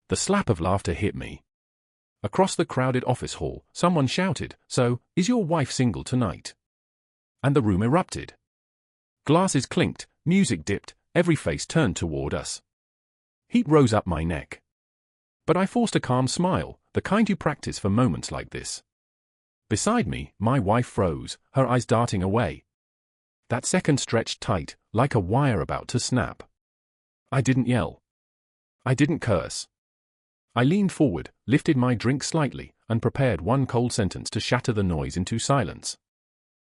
The slap of laughter hit me. Across the crowded office hall, someone shouted, "So, is your wife single tonight?" And the room erupted. Glasses clinked, music dipped, every face turned toward us. Heat rose up my neck. But I forced a calm smile, the kind you practice for moments like this. Beside me, my wife froze, her eyes darting away. That second stretched tight, like a wire about to snap. I didn't yell. I didn't curse. I leaned forward, lifted my drink slightly, and prepared one cold sentence to shatter the noise into silence.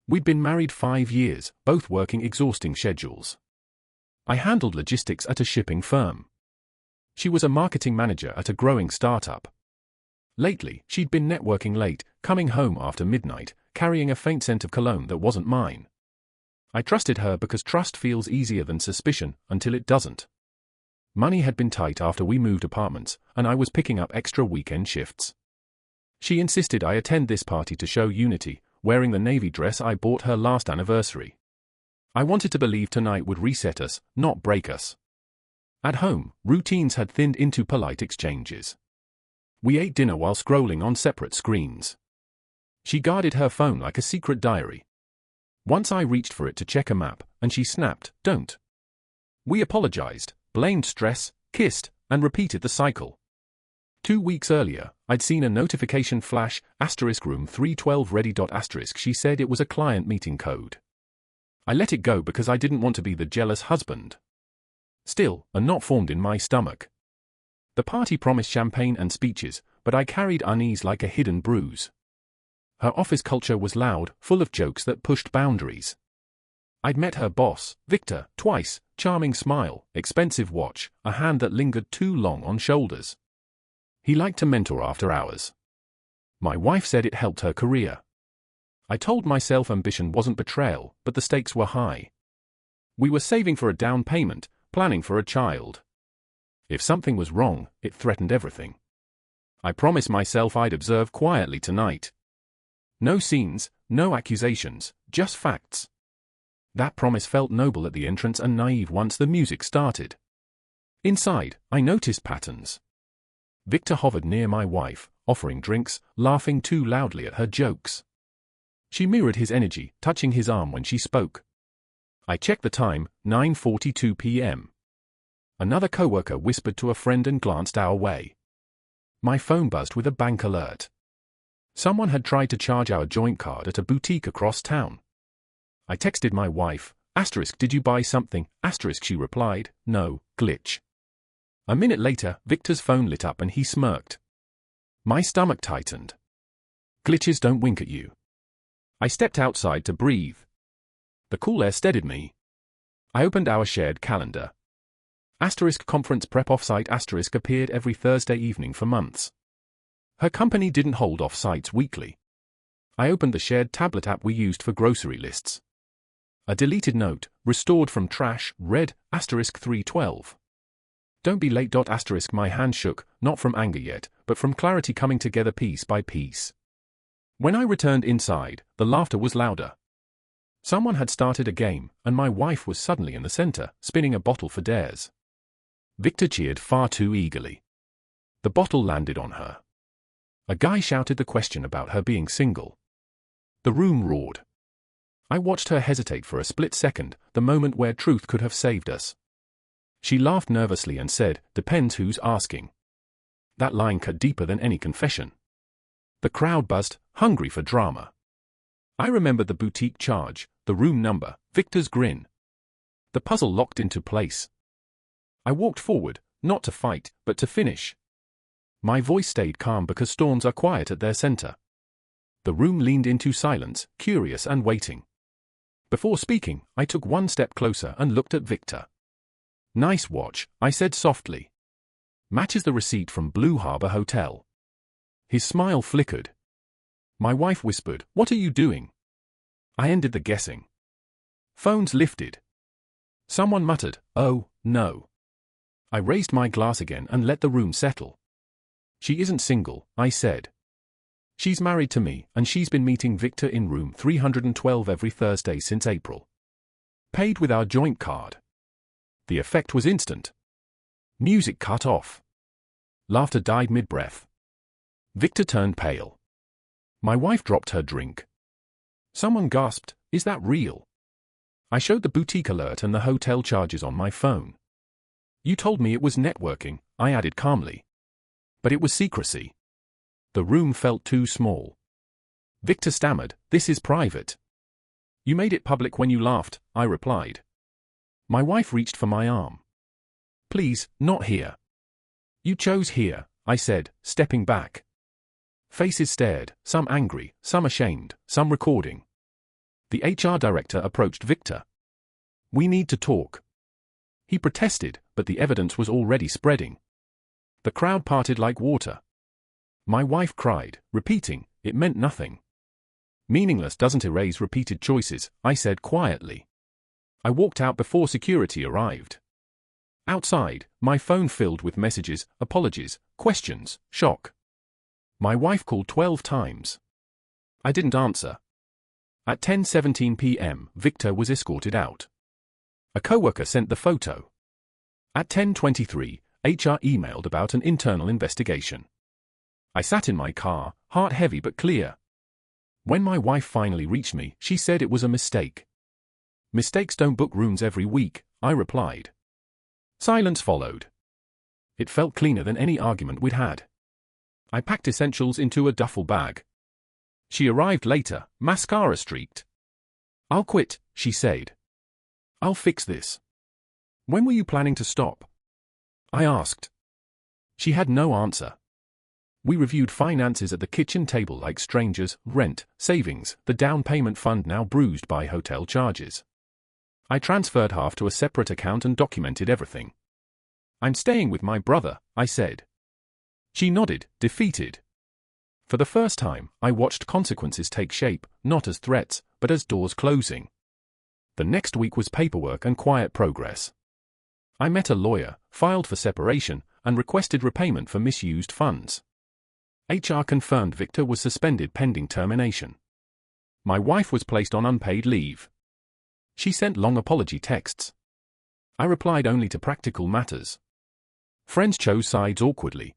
We'd been married 5 years, both working exhausting schedules. I handled logistics at a shipping firm. She was a marketing manager at a growing startup. Lately, she'd been networking late, coming home after midnight, carrying a faint scent of cologne that wasn't mine. I trusted her because trust feels easier than suspicion until it doesn't. Money had been tight after we moved apartments, and I was picking up extra weekend shifts. She insisted I attend this party to show unity, wearing the navy dress I bought her last anniversary. I wanted to believe tonight would reset us, not break us. At home, routines had thinned into polite exchanges. We ate dinner while scrolling on separate screens. She guarded her phone like a secret diary. Once I reached for it to check a map, and she snapped, "Don't." We apologized, blamed stress, kissed, and repeated the cycle. 2 weeks earlier, I'd seen a notification flash, *room 312 ready. She said it was a client meeting code. I let it go because I didn't want to be the jealous husband. Still, a knot formed in my stomach. The party promised champagne and speeches, but I carried unease like a hidden bruise. Her office culture was loud, full of jokes that pushed boundaries. I'd met her boss, Victor, twice, charming smile, expensive watch, a hand that lingered too long on shoulders. He liked to mentor after hours. My wife said it helped her career. I told myself ambition wasn't betrayal, but the stakes were high. We were saving for a down payment, planning for a child. If something was wrong, it threatened everything. I promised myself I'd observe quietly tonight. No scenes, no accusations, just facts. That promise felt noble at the entrance and naive once the music started. Inside, I noticed patterns. Victor hovered near my wife, offering drinks, laughing too loudly at her jokes. She mirrored his energy, touching his arm when she spoke. I checked the time, 9:42 p.m. Another coworker whispered to a friend and glanced our way. My phone buzzed with a bank alert. Someone had tried to charge our joint card at a boutique across town. I texted my wife, "Did you buy something?" She replied, "No, glitch." A minute later, Victor's phone lit up and he smirked. My stomach tightened. Glitches don't wink at you. I stepped outside to breathe. The cool air steadied me. I opened our shared calendar. Conference prep offsite appeared every Thursday evening for months. Her company didn't hold offsites weekly. I opened the shared tablet app we used for grocery lists. A deleted note, restored from trash, read, *312. Don't be late. My hand shook, not from anger yet, but from clarity coming together piece by piece. When I returned inside, the laughter was louder. Someone had started a game, and my wife was suddenly in the center, spinning a bottle for dares. Victor cheered far too eagerly. The bottle landed on her. A guy shouted the question about her being single. The room roared. I watched her hesitate for a split second, the moment where truth could have saved us. She laughed nervously and said, "Depends who's asking." That line cut deeper than any confession. The crowd buzzed, hungry for drama. I remembered the boutique charge, the room number, Victor's grin. The puzzle locked into place. I walked forward, not to fight, but to finish. My voice stayed calm because storms are quiet at their center. The room leaned into silence, curious and waiting. Before speaking, I took one step closer and looked at Victor. "Nice watch," I said softly. "Matches the receipt from Blue Harbor Hotel." His smile flickered. My wife whispered, "What are you doing?" I ended the guessing. Phones lifted. Someone muttered, "Oh, no." I raised my glass again and let the room settle. "She isn't single," I said. "She's married to me, and she's been meeting Victor in room 312 every Thursday since April. Paid with our joint card." The effect was instant. Music cut off. Laughter died mid-breath. Victor turned pale. My wife dropped her drink. Someone gasped, "Is that real?" I showed the boutique alert and the hotel charges on my phone. "You told me it was networking," I added calmly. "But it was secrecy." The room felt too small. Victor stammered, "This is private." "You made it public when you laughed," I replied. My wife reached for my arm. "Please, not here." "You chose here," I said, stepping back. Faces stared, some angry, some ashamed, some recording. The HR director approached Victor. "We need to talk." He protested, but the evidence was already spreading. The crowd parted like water. My wife cried, repeating, "It meant nothing." "Meaningless doesn't erase repeated choices," I said quietly. I walked out before security arrived. Outside, my phone filled with messages, apologies, questions, shock. My wife called 12 times. I didn't answer. At 10:17 p.m., Victor was escorted out. A coworker sent the photo. At 10:23, HR emailed about an internal investigation. I sat in my car, heart heavy but clear. When my wife finally reached me, she said it was a mistake. "Mistakes don't book rooms every week," I replied. Silence followed. It felt cleaner than any argument we'd had. I packed essentials into a duffel bag. She arrived later, mascara streaked. "I'll quit," she said. "I'll fix this." "When were you planning to stop?" I asked. She had no answer. We reviewed finances at the kitchen table like strangers, rent, savings, the down payment fund now bruised by hotel charges. I transferred half to a separate account and documented everything. "I'm staying with my brother," I said. She nodded, defeated. For the first time, I watched consequences take shape, not as threats, but as doors closing. The next week was paperwork and quiet progress. I met a lawyer, filed for separation, and requested repayment for misused funds. HR confirmed Victor was suspended pending termination. My wife was placed on unpaid leave. She sent long apology texts. I replied only to practical matters. Friends chose sides awkwardly.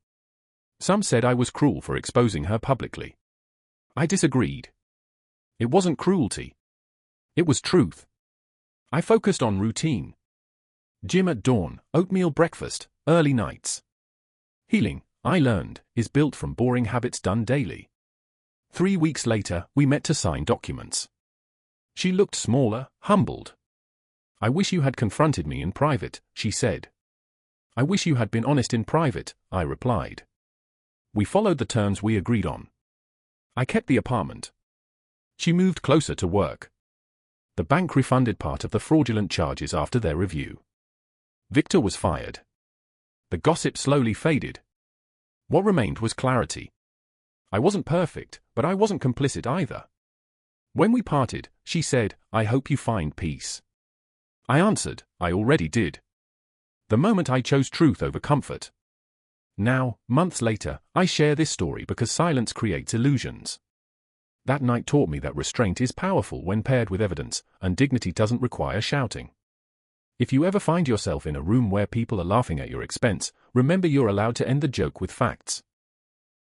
Some said I was cruel for exposing her publicly. I disagreed. It wasn't cruelty. It was truth. I focused on routine. Gym at dawn, oatmeal breakfast, early nights. Healing, I learned, is built from boring habits done daily. 3 weeks later, we met to sign documents. She looked smaller, humbled. "I wish you had confronted me in private," she said. "I wish you had been honest in private," I replied. We followed the terms we agreed on. I kept the apartment. She moved closer to work. The bank refunded part of the fraudulent charges after their review. Victor was fired. The gossip slowly faded. What remained was clarity. I wasn't perfect, but I wasn't complicit either. When we parted, she said, "I hope you find peace." I answered, "I already did." The moment I chose truth over comfort. Now, months later, I share this story because silence creates illusions. That night taught me that restraint is powerful when paired with evidence, and dignity doesn't require shouting. If you ever find yourself in a room where people are laughing at your expense, remember you're allowed to end the joke with facts.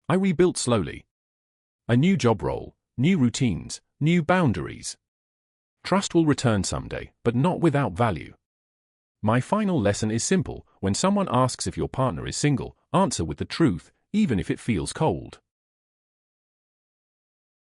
I rebuilt slowly. A new job role, new routines, new boundaries. Trust will return someday, but not without value. My final lesson is simple: when someone asks if your partner is single, answer with the truth, even if it feels cold.